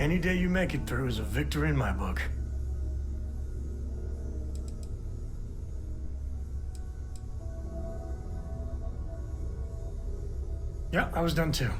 Any day you make it through is a victory in my book. Yeah, I was done too.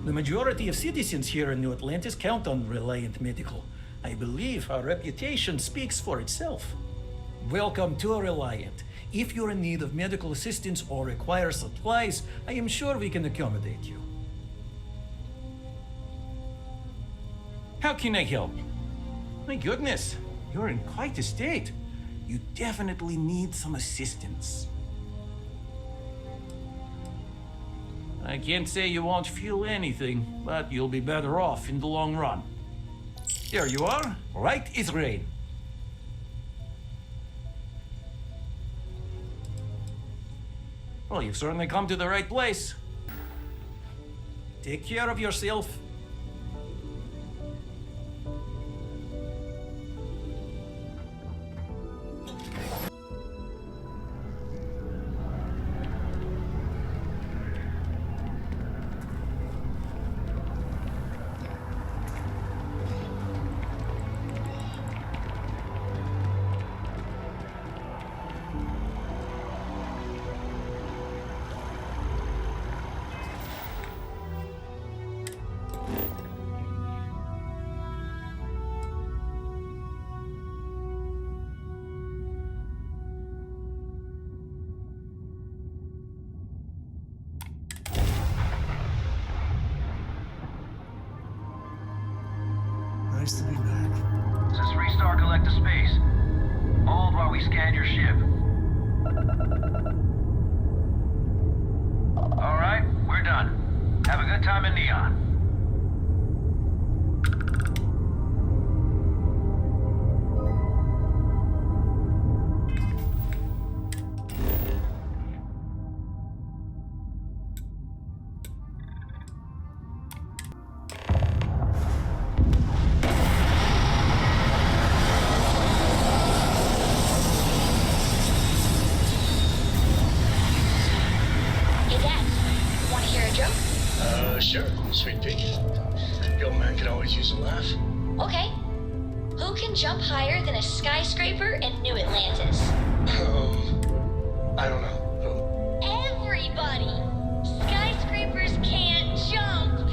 The majority of citizens here in New Atlantis count on Reliant Medical. I believe our reputation speaks for itself. Welcome to Reliant. If you're in need of medical assistance or require supplies, I am sure we can accommodate you. How can I help? My goodness, you're in quite a state. You definitely need some assistance. I can't say you won't feel anything, but you'll be better off in the long run. There you are, right as rain. Well, you've certainly come to the right place. Take care of yourself. Nice to be back. This is Freestar Collective Space. Hold while we scan your ship. Alright, we're done. Have a good time in Neon. Sure, sweet pea. The old man could always use a laugh. Okay. Who can jump higher than a skyscraper in New Atlantis? I don't know. Everybody! Skyscrapers can't jump!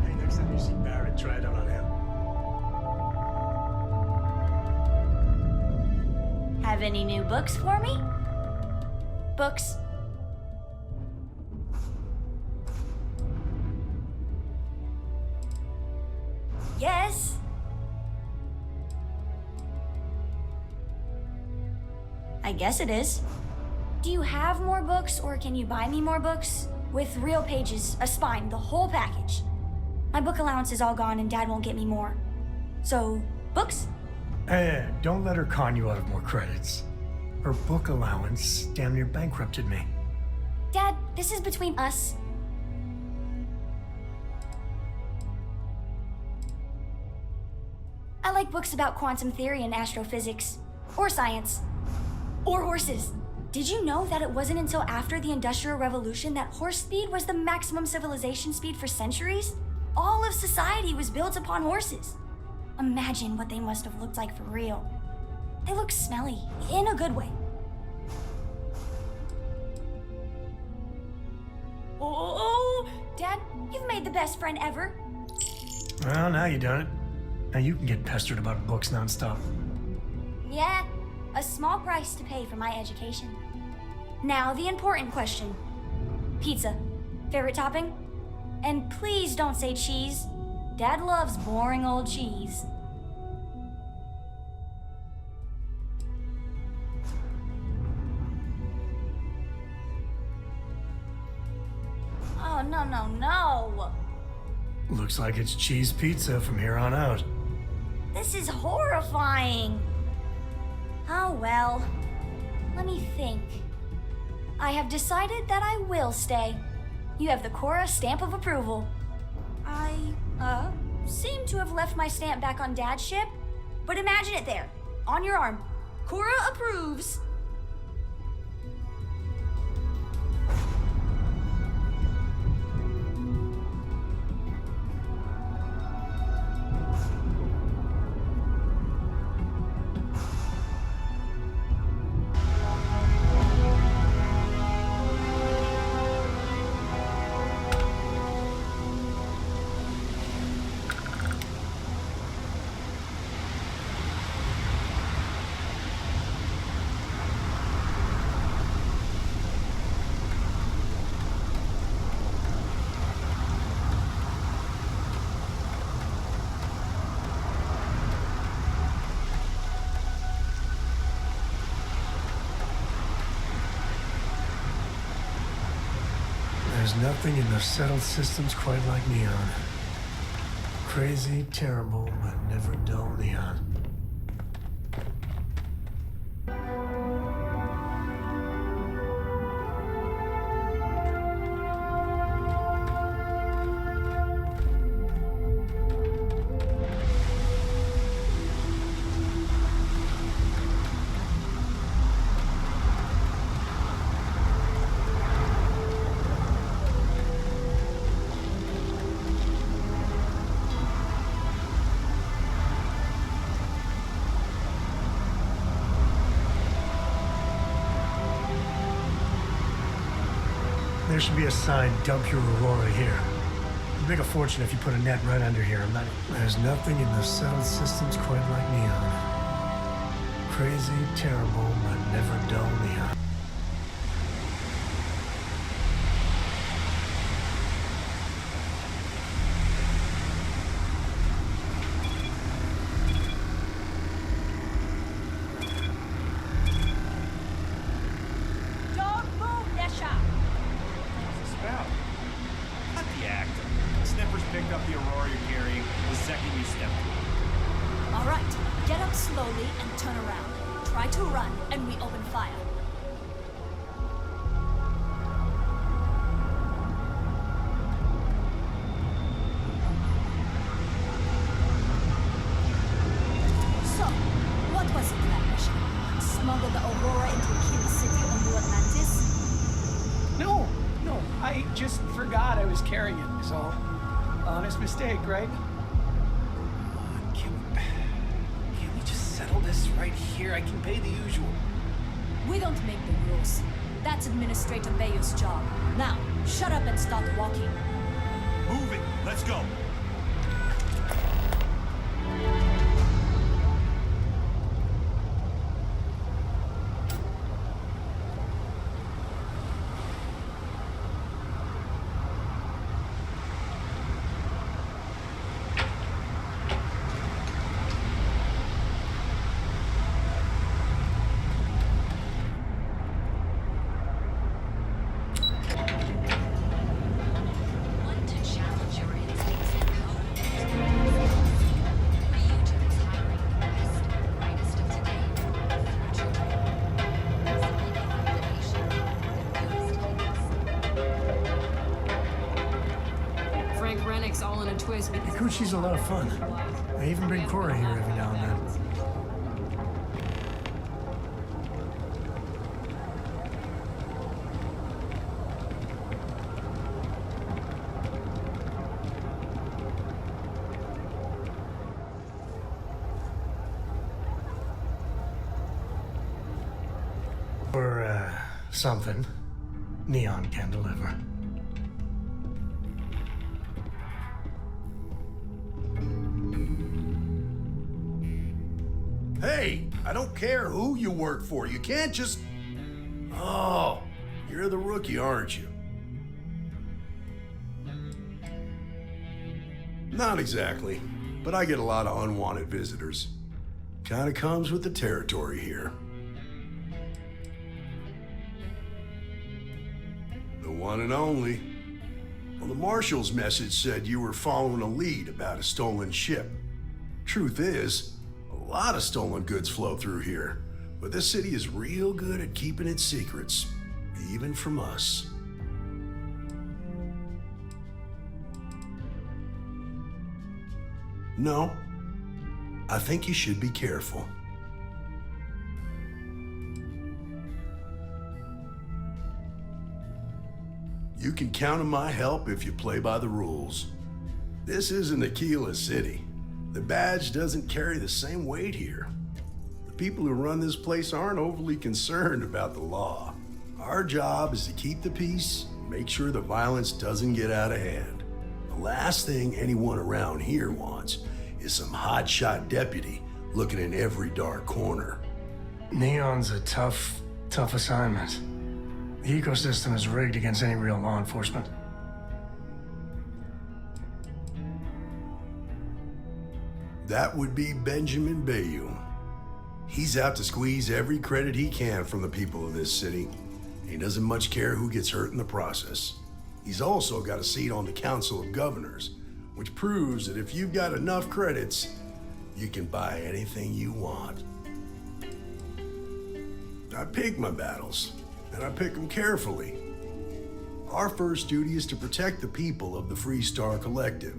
Hey, next time you see Barrett, try it out on him. Have any new books for me? Books. Yes. I guess it is. Do you have more books, or can you buy me more books? With real pages, a spine, the whole package. My book allowance is all gone and Dad won't get me more. So, books? Hey, don't let her con you out of more credits. Her book allowance damn near bankrupted me. Dad, this is between us. I like books about quantum theory and astrophysics. Or science. Or horses. Did you know that it wasn't until after the Industrial Revolution that horse speed was the maximum civilization speed for centuries? All of society was built upon horses. Imagine what they must have looked like for real. They look smelly, in a good way. Oh, Dad, you've made the best friend ever. Well, now you done it. Now you can get pestered about books nonstop. Yeah, a small price to pay for my education. Now, the important question. Pizza. Favorite topping? And please don't say cheese. Dad loves boring old cheese. Oh, no. Looks like it's cheese pizza from here on out. This is horrifying. Oh, well. Let me think. I have decided that I will stay. You have the Cora stamp of approval. I, seem to have left my stamp back on Dad's ship, but imagine it there, on your arm. Cora approves. There's nothing in the settled systems quite like neon. Crazy, terrible, but never dull neon. There should be a sign, dump your Aurora here. You'd make a fortune if you put a net right under here. There's nothing in the settled systems quite like neon. Crazy, terrible, but never dull neon. Mistake, right? Can we just settle this right here? I can pay the usual. We don't make the rules. That's Administrator Bayo's job. Now, shut up and start walking. Move it. Let's go. She's a lot of fun. I even bring Cora here every now and then. Or, something Neon can deliver. Hey, I don't care who you work for. You can't just... Oh, you're the rookie, aren't you? Not exactly, but I get a lot of unwanted visitors. Kinda comes with the territory here. The one and only. Well, the Marshal's message said you were following a lead about a stolen ship. Truth is, a lot of stolen goods flow through here, but this city is real good at keeping its secrets, even from us. No, I think you should be careful. You can count on my help if you play by the rules. This isn't Aquila City. The badge doesn't carry the same weight here. The people who run this place aren't overly concerned about the law. Our job is to keep the peace and make sure the violence doesn't get out of hand. The last thing anyone around here wants is some hotshot deputy looking in every dark corner. Neon's a tough assignment. The ecosystem is rigged against any real law enforcement. That would be Benjamin Bayou. He's out to squeeze every credit he can from the people of this city. He doesn't much care who gets hurt in the process. He's also got a seat on the Council of Governors, which proves that if you've got enough credits, you can buy anything you want. I pick my battles, and I pick them carefully. Our first duty is to protect the people of the Freestar Collective.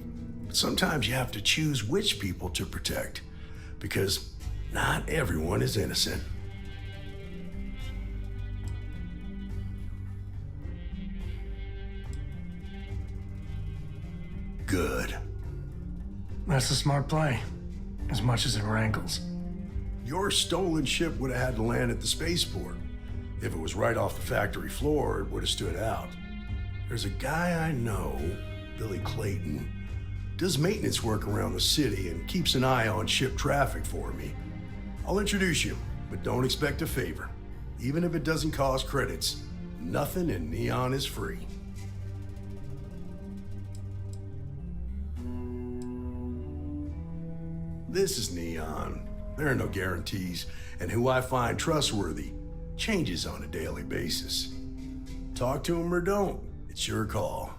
But sometimes you have to choose which people to protect, because not everyone is innocent. Good. That's a smart play, as much as it rankles. Your stolen ship would have had to land at the spaceport. If it was right off the factory floor, it would have stood out. There's a guy I know, Billy Clayton, does maintenance work around the city and keeps an eye on ship traffic for me. I'll introduce you, but don't expect a favor. Even if it doesn't cost credits, nothing in Neon is free. This is Neon. There are no guarantees, and who I find trustworthy changes on a daily basis. Talk to him or don't, it's your call.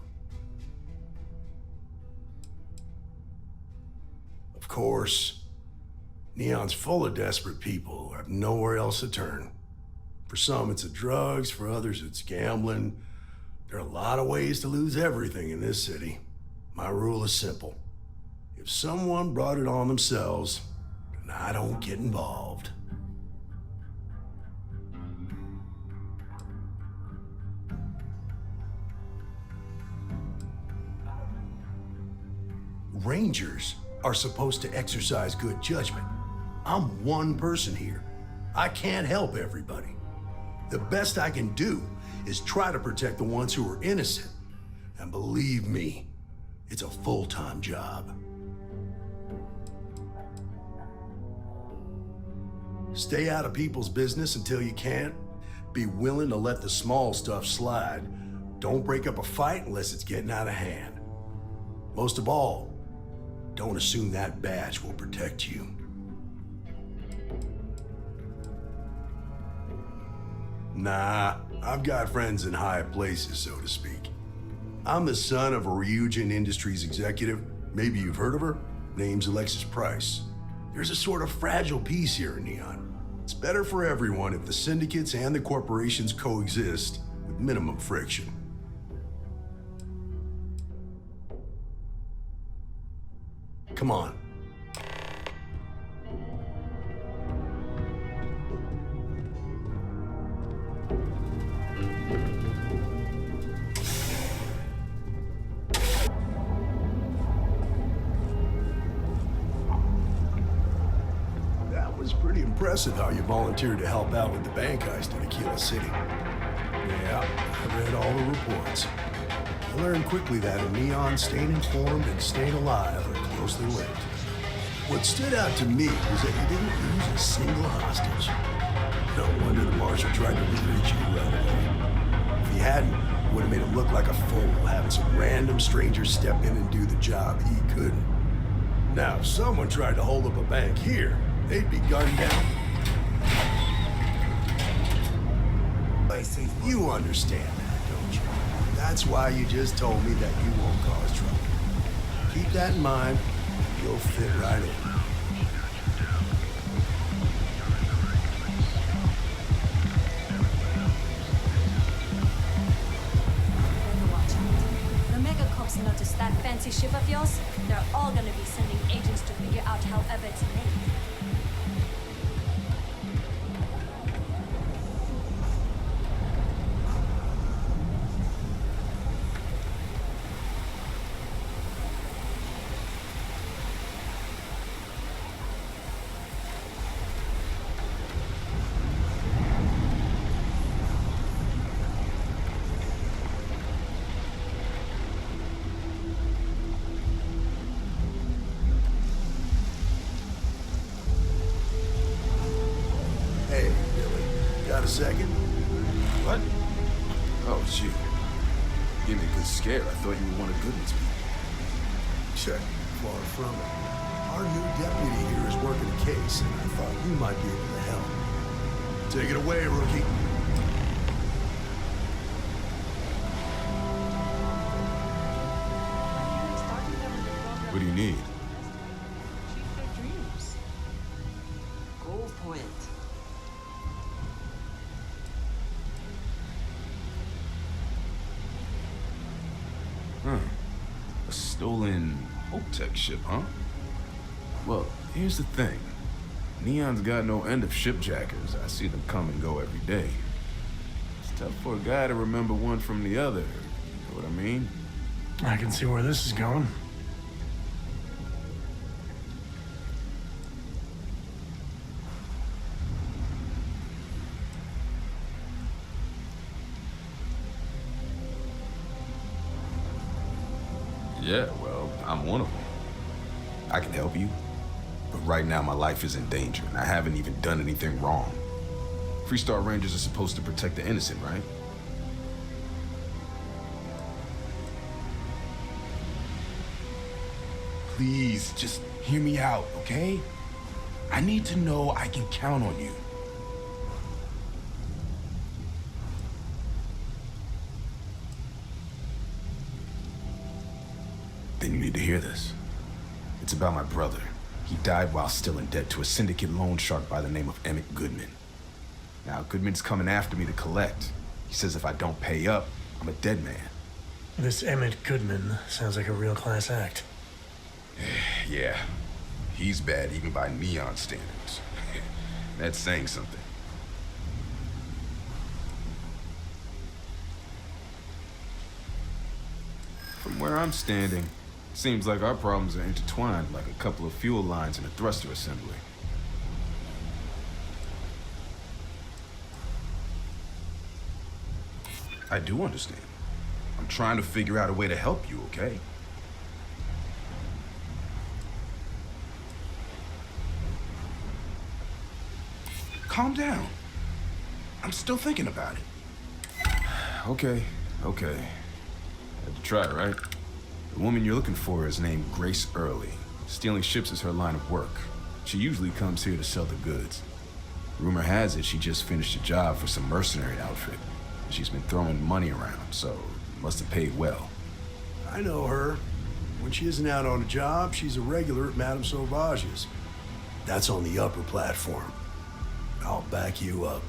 Of course, Neon's full of desperate people who have nowhere else to turn. For some, it's the drugs, for others, it's gambling. There are a lot of ways to lose everything in this city. My rule is simple. If someone brought it on themselves, then I don't get involved. Rangers are supposed to exercise good judgment. I'm one person here. I can't help everybody. The best I can do is try to protect the ones who are innocent. And believe me, it's a full-time job. Stay out of people's business until you can. Be willing to let the small stuff slide. Don't break up a fight unless it's getting out of hand. Most of all, don't assume that badge will protect you. Nah, I've got friends in high places, so to speak. I'm the son of a Ryujin Industries executive. Maybe you've heard of her. Name's Alexis Price. There's a sort of fragile peace here in Neon. It's better for everyone if the syndicates and the corporations coexist with minimum friction. Come on. was pretty impressive how you volunteered to help out with the bank heist in Aquila City. Yeah, I read all the reports. I learned quickly that a Neon staying informed and staying alive are closely linked. What stood out to me was that you didn't lose a single hostage. No wonder the marshal tried to reach you right away. If he hadn't, it would have made him look like a fool, having some random stranger step in and do the job he couldn't. Now, if someone tried to hold up a bank here, they'd be gunned down. You understand that, don't you? That's why you just told me that you won't cause trouble. Keep that in mind, you'll fit right in. Better watch out. The mega cops notice that fancy ship of yours. They're all gonna be sending agents to figure out however it's made. Hey, Billy, got a second? What? Oh, shoot. Gave me a good scare. I thought you were one of Goodman's people. Check. Far from it. Our new deputy here is working a case, and I thought you might be able to help. Take it away, rookie. What do you need? Goal point. A stolen Hotech ship, huh? Well, here's the thing. Neon's got no end of shipjackers. I see them come and go every day. It's tough for a guy to remember one from the other. You know what I mean? I can see where this is going. Yeah, well, I'm one of them. I can help you, but right now my life is in danger, and I haven't even done anything wrong. Freestar Rangers are supposed to protect the innocent, right? Please, just hear me out, okay? I need to know I can count on you. Then you need to hear this. It's about my brother. He died while still in debt to a syndicate loan shark by the name of Emmett Goodman. Now, Goodman's coming after me to collect. He says if I don't pay up, I'm a dead man. This Emmett Goodman sounds like a real class act. Yeah, he's bad even by Neon standards. That's saying something. From where I'm standing, seems like our problems are intertwined like a couple of fuel lines in a thruster assembly. I do understand. I'm trying to figure out a way to help you, okay? Calm down. I'm still thinking about it. Okay. Had to try, right? The woman you're looking for is named Grace Early. Stealing ships is her line of work. She usually comes here to sell the goods. Rumor has it she just finished a job for some mercenary outfit. She's been throwing money around, so must have paid well. I know her. When she isn't out on a job, she's a regular at Madame Sauvage's. That's on the upper platform. I'll back you up.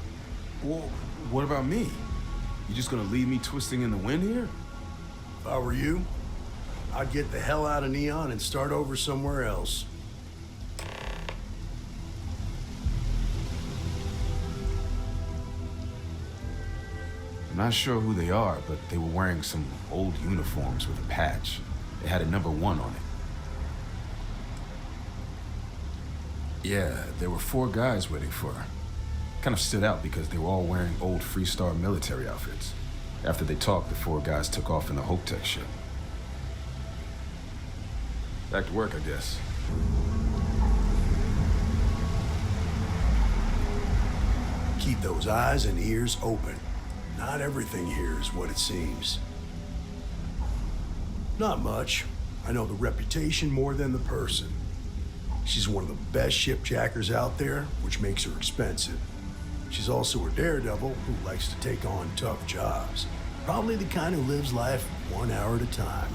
Well, what about me? You just gonna leave me twisting in the wind here? If I were you, I'd get the hell out of Neon and start over somewhere else. I'm not sure who they are, but they were wearing some old uniforms with a patch. They had a number 1 on it. Yeah, there were 4 guys waiting for her. Kind of stood out because they were all wearing old Freestar military outfits. After they talked, the 4 guys took off in the Hope Tech ship. Back to work, I guess. Keep those eyes and ears open. Not everything here is what it seems. Not much. I know the reputation more than the person. She's one of the best shipjackers out there, which makes her expensive. She's also a daredevil who likes to take on tough jobs. Probably the kind who lives life 1 hour at a time.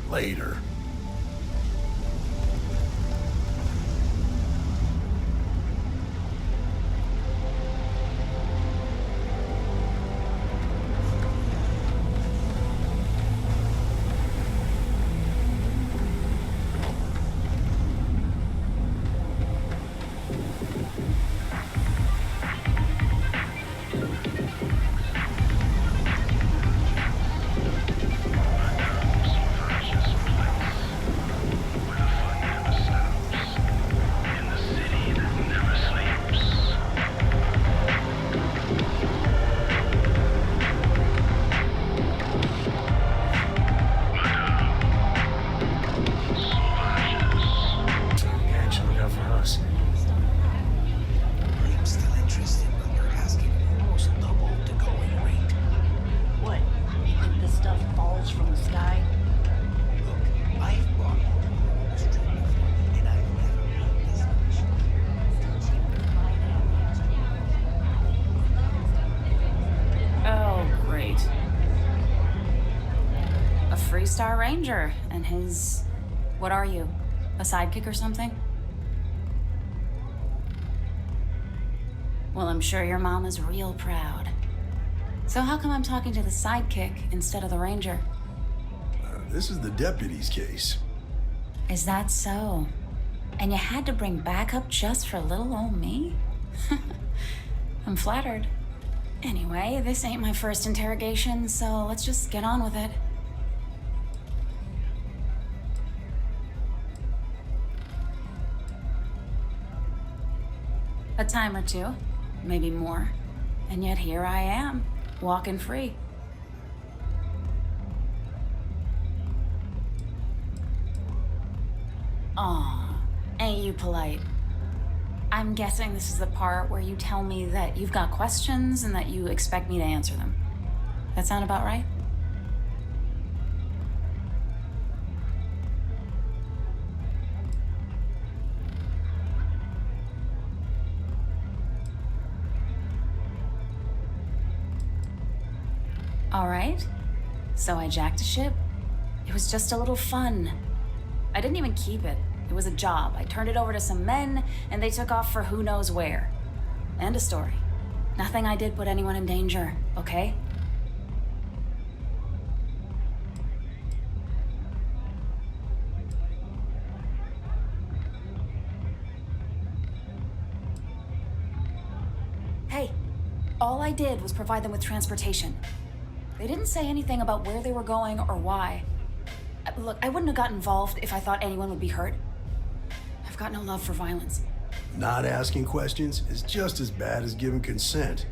Later. Freestar Ranger and his... what are you? A sidekick or something? Well, I'm sure your mom is real proud. So how come I'm talking to the sidekick instead of the ranger? This is the deputy's case. Is that so? And you had to bring backup just for little old me? I'm flattered. Anyway, this ain't my first interrogation, so let's just get on with it. A time or two, maybe more. And yet here I am, walking free. Aw, ain't you polite? I'm guessing this is the part where you tell me that you've got questions and that you expect me to answer them. That sound about right? All right. So I jacked a ship. It was just a little fun. I didn't even keep it. It was a job. I turned it over to some men, and they took off for who knows where. End of story. Nothing I did put anyone in danger, okay? Hey, all I did was provide them with transportation. They didn't say anything about where they were going or why. Look, I wouldn't have got involved if I thought anyone would be hurt. I've got no love for violence. Not asking questions is just as bad as giving consent.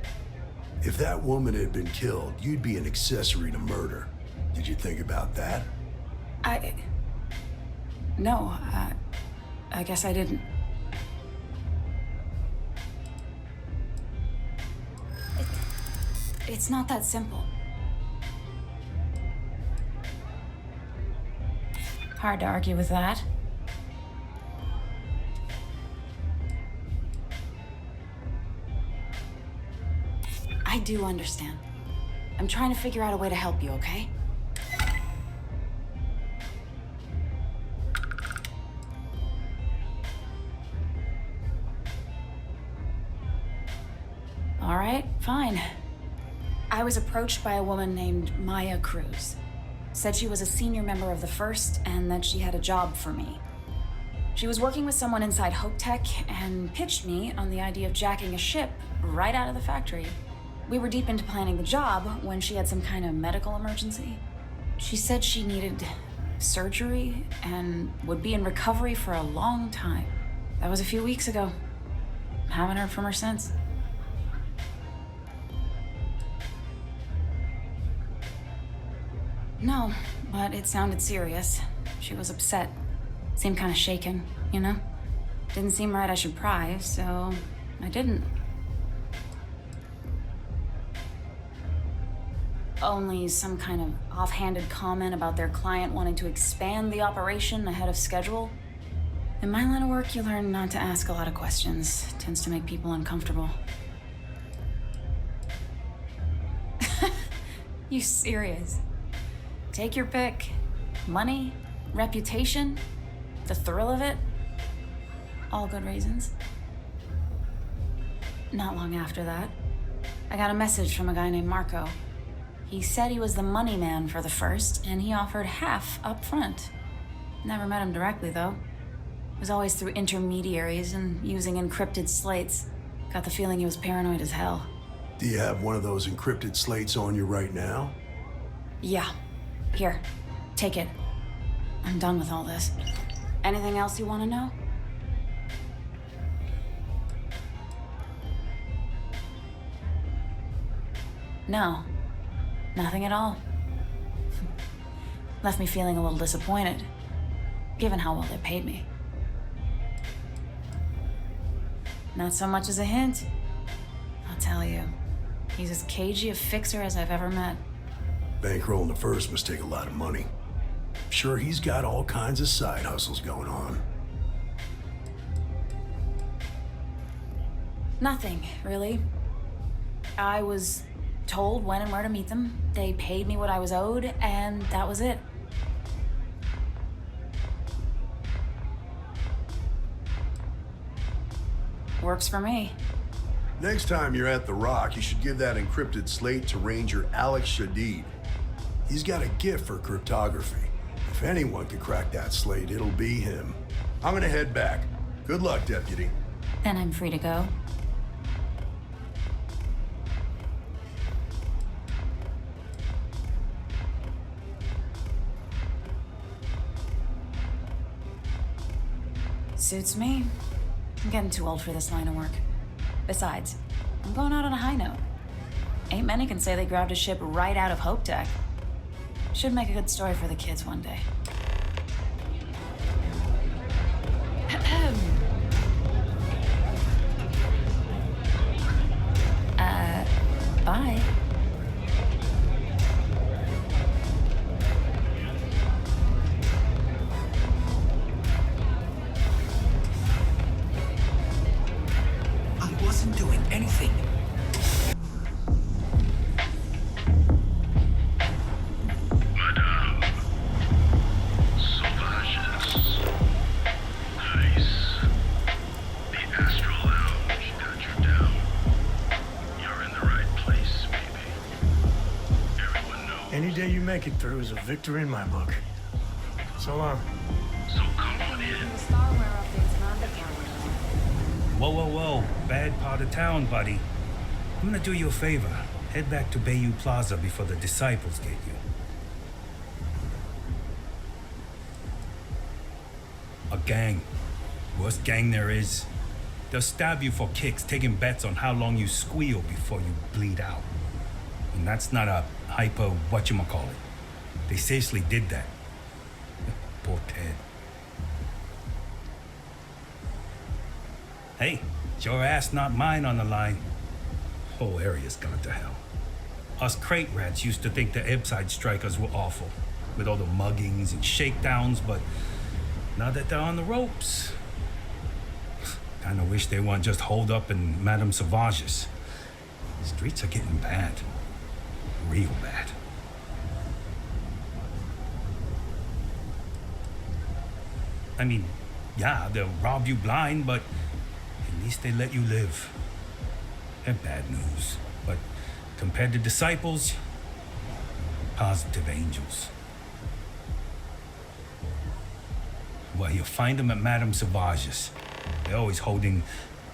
If that woman had been killed, you'd be an accessory to murder. Did you think about that? No, I guess I didn't. It's not that simple. Hard to argue with that. I do understand. I'm trying to figure out a way to help you, okay? All right, fine. I was approached by a woman named Maya Cruz. Said she was a senior member of the First and that she had a job for me. She was working with someone inside Hope Tech and pitched me on the idea of jacking a ship right out of the factory. We were deep into planning the job when she had some kind of medical emergency. She said she needed surgery and would be in recovery for a long time. That was a few weeks ago. Haven't heard from her since. No, but it sounded serious. She was upset. Seemed kind of shaken, you know? Didn't seem right I should pry, so I didn't. Only some kind of offhanded comment about their client wanting to expand the operation ahead of schedule. In my line of work, you learn not to ask a lot of questions. It tends to make people uncomfortable. You serious? Take your pick. Money, reputation, the thrill of it. All good reasons. Not long after that, I got a message from a guy named Marco. He said he was the money man for the first, and he offered half up front. Never met him directly, though. It was always through intermediaries and using encrypted slates. Got the feeling he was paranoid as hell. Do you have one of those encrypted slates on you right now? Yeah. Here, take it. I'm done with all this. Anything else you want to know? No. Nothing at all. Left me feeling a little disappointed, given how well they paid me. Not so much as a hint. I'll tell you, he's as cagey a fixer as I've ever met. Bankrolling the first must take a lot of money. Sure, he's got all kinds of side hustles going on. Nothing, really. I was told when and where to meet them. They paid me what I was owed, and that was it. Works for me. Next time you're at the Rock, you should give that encrypted slate to Ranger Alex Shadid. He's got a gift for cryptography. If anyone can crack that slate, it'll be him. I'm gonna head back. Good luck, Deputy. Then I'm free to go. Suits me. I'm getting too old for this line of work. Besides, I'm going out on a high note. Ain't many can say they grabbed a ship right out of Hope Tech. Should make a good story for the kids one day. Bye. I wasn't doing anything. Any day you make it through is a victory in my book. So long. So come on in. Whoa, whoa, whoa. Bad part of town, buddy. I'm gonna do you a favor. Head back to Bayou Plaza before the disciples get you. A gang. Worst gang there is. They'll stab you for kicks, taking bets on how long you squeal before you bleed out. And that's not a hyper whatchamacallit. They seriously did that. Poor Ted. Hey, it's your ass, not mine on the line. Whole area's gone to hell. Us crate rats used to think the Ebside strikers were awful, with all the muggings and shakedowns, but now that they're on the ropes, kinda wish they weren't just holed up in Madame Sauvage's. Streets are getting bad. Real bad. I mean, yeah, they'll rob you blind, but at least they let you live. They're bad news, but compared to disciples, positive angels. Well, you'll find them at Madame Sauvage's. They're always holding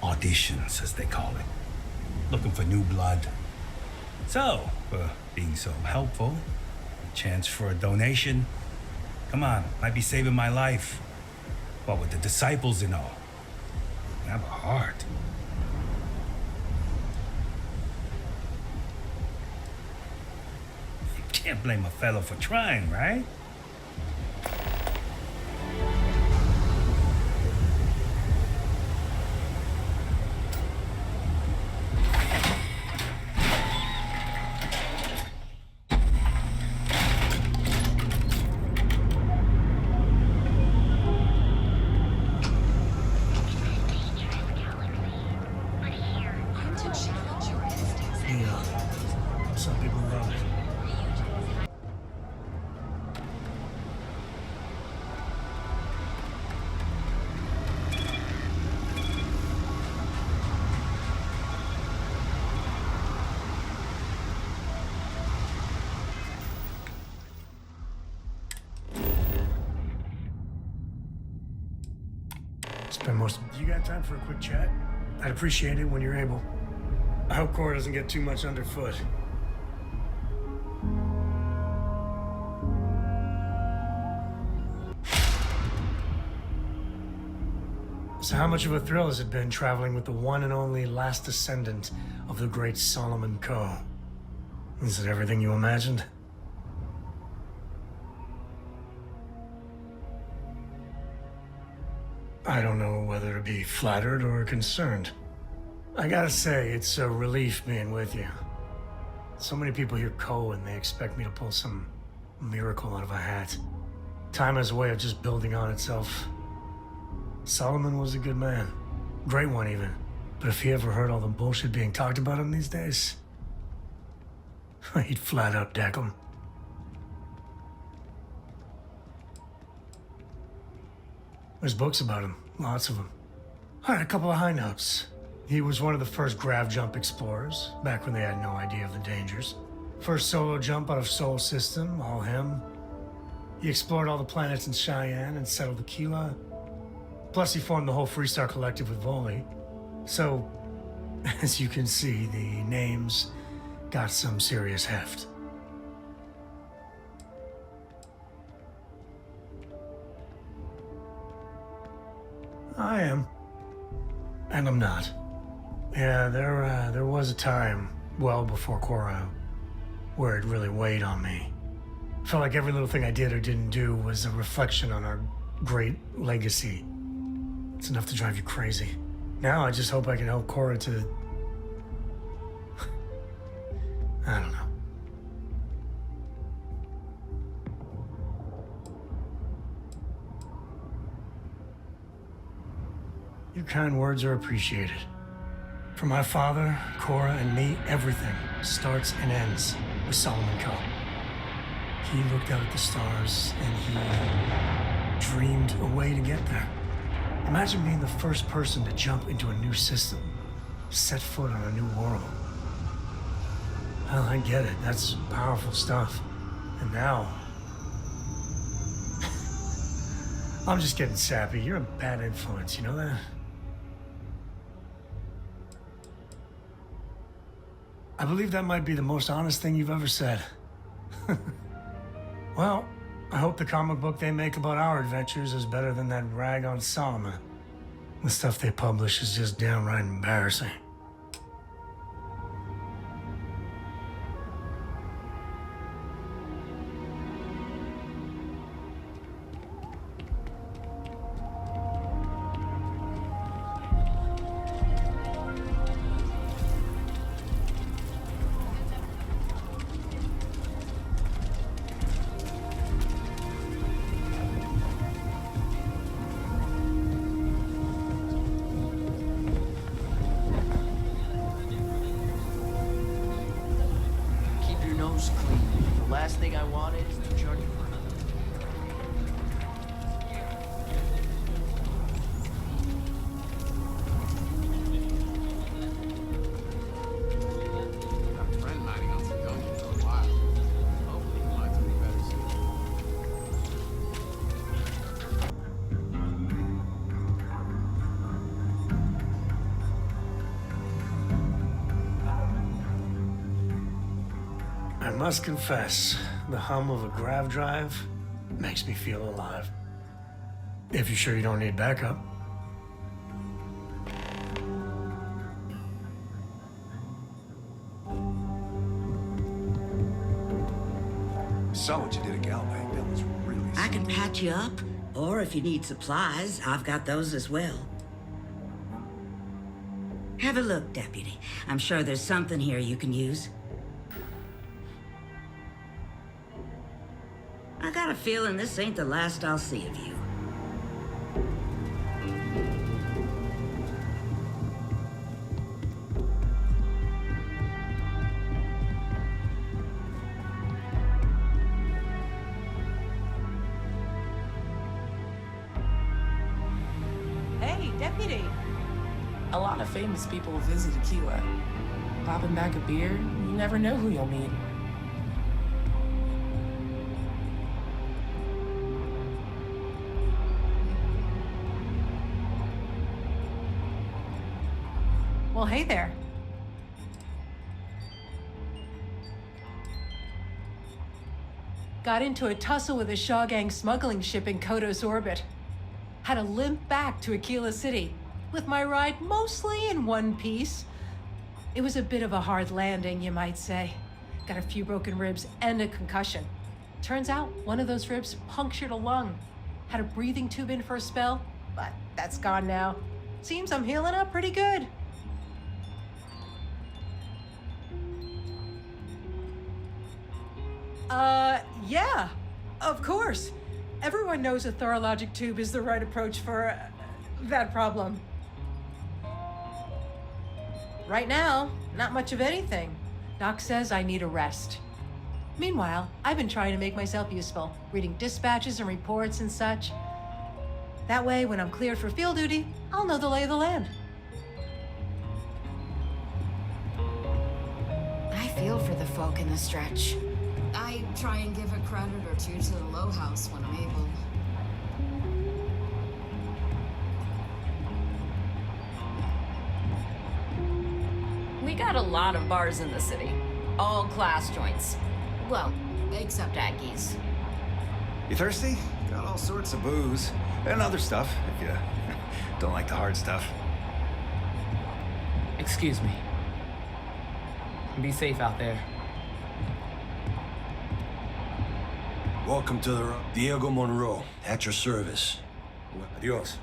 auditions, as they call it, looking for new blood. So, for being so helpful, a chance for a donation, Come on, might be saving my life. What with the disciples and all. I have a heart. You can't blame a fellow for trying, right? Some people love it. Spend most. You got time for a quick chat? I'd appreciate it when you're able. I hope Cora doesn't get too much underfoot. So how much of a thrill has it been traveling with the one and only last descendant of the great Solomon Coe? Is it everything you imagined? I don't know whether to be flattered or concerned. I gotta say, it's a relief being with you. So many people hear Coe and they expect me to pull some miracle out of a hat. Time has a way of just building on itself. Solomon was a good man. Great one, even. But if he ever heard all the bullshit being talked about him these days, he'd flat out deck him. There's books about him, lots of them. All right, a couple of high notes. He was one of the first grav jump explorers, back when they had no idea of the dangers. First solo jump out of Sol System, all him. He explored all the planets in Cheyenne and settled Aquila. Plus, he formed the whole Freestar collective with Volley. So, as you can see, the names got some serious heft. I am. And I'm not. Yeah, there was a time, well before Cora, where it really weighed on me. Felt like every little thing I did or didn't do was a reflection on our great legacy. It's enough to drive you crazy. Now I just hope I can help Cora to... I don't know. Your kind words are appreciated. For my father, Cora, and me, everything starts and ends with Solomon Coe. He looked out at the stars and he dreamed a way to get there. Imagine being the first person to jump into a new system, set foot on a new world. Well, I get it. That's powerful stuff. And now... I'm just getting sappy. You're a bad influence, you know that? I believe that might be the most honest thing you've ever said. Well, I hope the comic book they make about our adventures is better than that rag on Solomon. The stuff they publish is just downright embarrassing. Last thing I wanted is to charge you for another. Got a friend mining on some dungeon for a while. Hopefully he finds something better I must confess, the hum of a grav drive Makes me feel alive. If you're sure you don't need backup. Saw what you did at Galbank. That was really I can patch you up, or if you need supplies, I've got those as well. Have a look, Deputy. I'm sure there's something here you can use. I got a feeling this ain't the last I'll see of you. Hey, Deputy. A lot of famous people visit Aquila. Popping back a beer, you never know who you'll meet. Well, hey there. Got into a tussle with a Shaw Gang smuggling ship in Kodos orbit. Had to limp back to Aquila City, with my ride mostly in one piece. It was a bit of a hard landing, you might say. Got a few broken ribs and a concussion. Turns out one of those ribs punctured a lung. Had a breathing tube in for a spell, but that's gone now. Seems I'm healing up pretty good. Yeah, of course. Everyone knows a thorologic tube is the right approach for that problem. Right now, not much of anything. Doc says I need a rest. Meanwhile, I've been trying to make myself useful, reading dispatches and reports and such. That way, when I'm cleared for field duty, I'll know the lay of the land. I feel for the folk in the stretch. I try and give a credit or two to the Low House when I'm able. We got a lot of bars in the city. All class joints. Well, except Aggies. You thirsty? Got all sorts of booze. And other stuff, if you don't like the hard stuff. Excuse me. Be safe out there. Welcome to the Diego Monroe. At your service. Adios.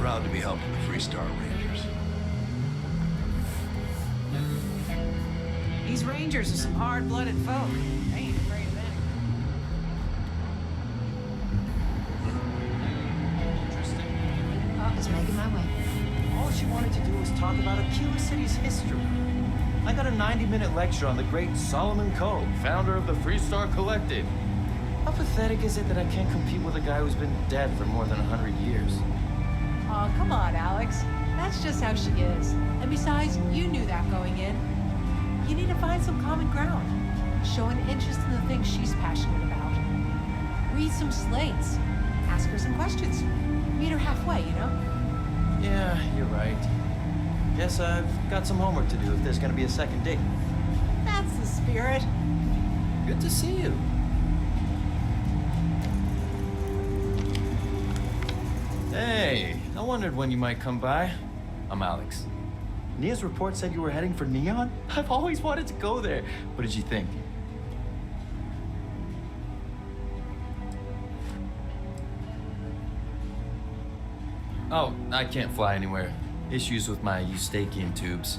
proud to be helping the Freestar Rangers. These Rangers are some hard-blooded folk. They ain't afraid of anything. Interesting. Just making my way. All she wanted to do was talk about Aquila City's history. I got a 90-minute lecture on the great Solomon Coe, founder of the Freestar Collective. How pathetic is it that I can't compete with a guy who's been dead for more than 100 years? Oh, come on, Alex. That's just how she is. And besides, you knew that going in. You need to find some common ground. Show an interest in the things she's passionate about. Read some slates. Ask her some questions. Meet her halfway, you know? Yeah, you're right. Guess I've got some homework to do if there's gonna be a second date. That's the spirit. Good to see you. Hey, I wondered when you might come by. I'm Alex. Nia's report said you were heading for Neon? I've always wanted to go there. What did you think? Oh, I can't fly anywhere. Issues with my Eustachian tubes.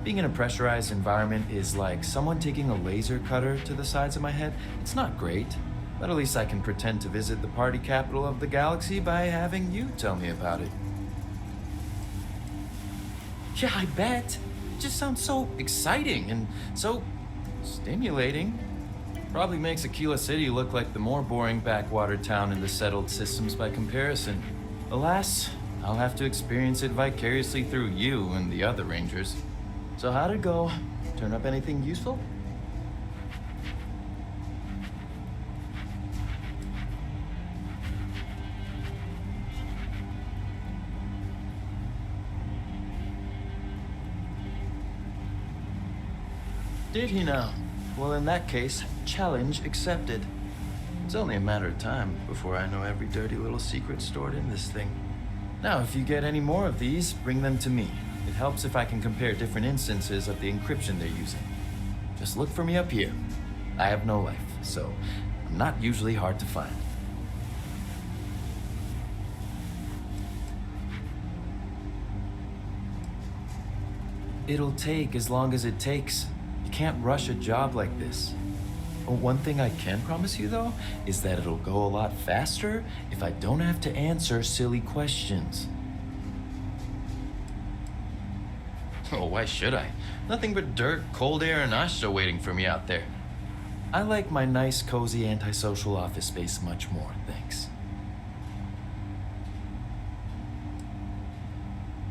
Being in a pressurized environment is like someone taking a laser cutter to the sides of my head. It's not great, but at least I can pretend to visit the party capital of the galaxy by having you tell me about it. Yeah, I bet. It just sounds so exciting and so stimulating. Probably makes Aquila City look like the more boring backwater town in the settled systems by comparison. Alas, I'll have to experience it vicariously through you and the other Rangers. So how'd it go? Turn up anything useful? Did he now? Well, in that case, challenge accepted. It's only a matter of time before I know every dirty little secret stored in this thing. Now, if you get any more of these, bring them to me. It helps if I can compare different instances of the encryption they're using. Just look for me up here. I have no life, so I'm not usually hard to find. It'll take as long as it takes. You can't rush a job like this. One thing I can promise you, though, is that it'll go a lot faster if I don't have to answer silly questions. Oh, why should I? Nothing but dirt, cold air, and Ashta waiting for me out there. I like my nice, cozy, antisocial office space much more, thanks.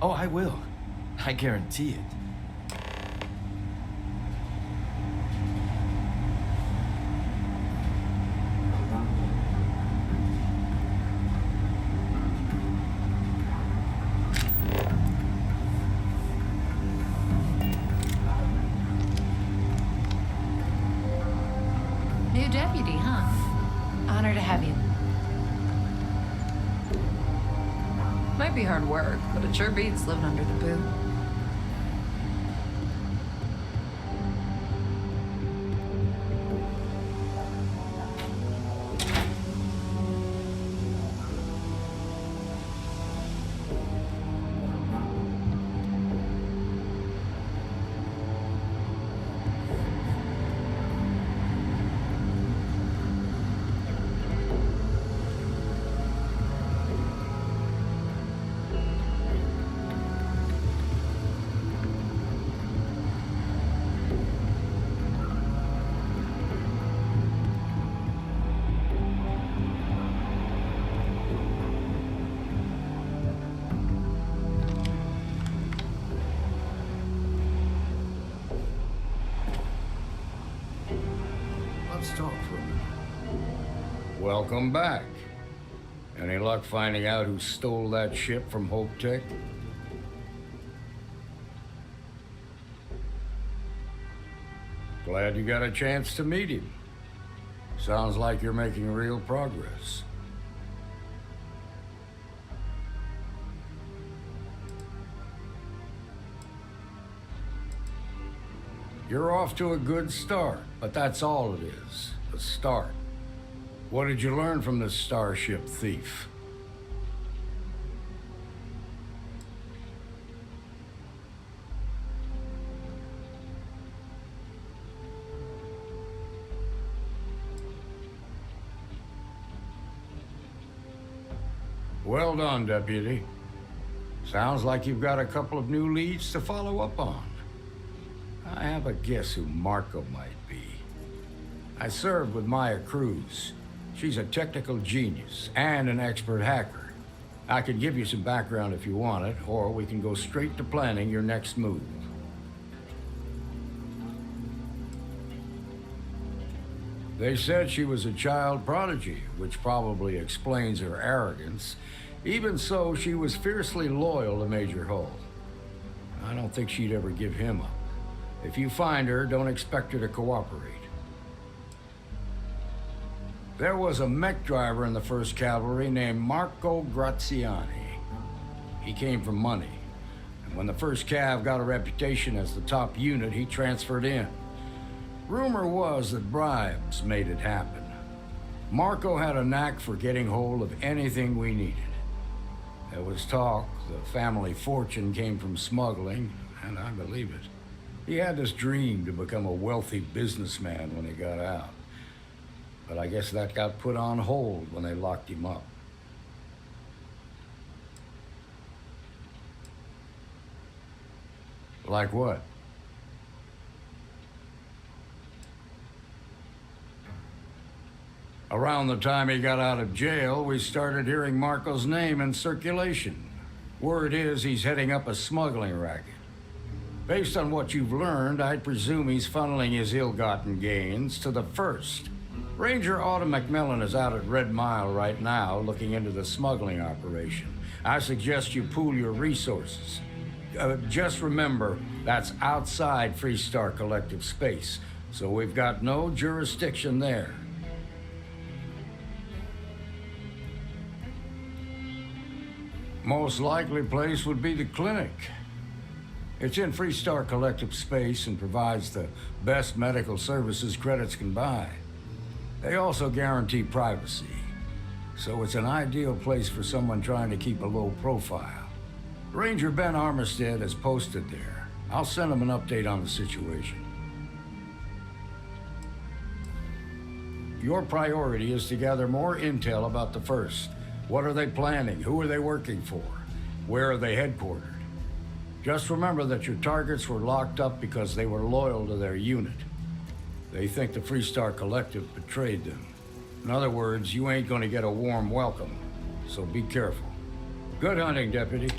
Oh, I will. I guarantee it. New deputy, huh? Honor to have you. Might be hard work, but it sure beats living under the boot. Let's talk for a minute. Welcome back. Any luck finding out who stole that ship from Hope Tech? Glad you got a chance to meet him. Sounds like you're making real progress. You're off to a good start, but that's all it is, a start. What did you learn from this starship thief? Well done, Deputy. Sounds like you've got a couple of new leads to follow up on. I have a guess who Marco might be. I served with Maya Cruz. She's a technical genius and an expert hacker. I could give you some background if you want it, or we can go straight to planning your next move. They said she was a child prodigy, which probably explains her arrogance. Even so, she was fiercely loyal to Major Hull. I don't think she'd ever give him up. If you find her, don't expect her to cooperate. There was a mech driver in the 1st Cavalry named Marco Graziani. He came from money, and when the 1st Cav got a reputation as the top unit, he transferred in. Rumor was that bribes made it happen. Marco had a knack for getting hold of anything we needed. There was talk the family fortune came from smuggling, and I believe it. He had this dream to become a wealthy businessman when he got out. But I guess that got put on hold when they locked him up. Like what? Around the time he got out of jail, we started hearing Marco's name in circulation. Word is he's heading up a smuggling racket. Based on what you've learned, I'd presume he's funneling his ill-gotten gains to the 1st. Ranger Autumn McMillan is out at Red Mile right now looking into the smuggling operation. I suggest you pool your resources. Just remember, That's outside Freestar collective space, so we've got no jurisdiction there. Most likely place would be the clinic. It's in Freestar collective space and provides the best medical services credits can buy. They also guarantee privacy, so it's an ideal place for someone trying to keep a low profile. Ranger Ben Armistead is posted there. I'll send him an update on the situation. Your priority is to gather more intel about the First. What are they planning? Who are they working for? Where are they headquartered? Just remember that your targets were locked up because they were loyal to their unit. They think the Freestar Collective betrayed them. In other words, you ain't gonna get a warm welcome, so be careful. Good hunting, Deputy.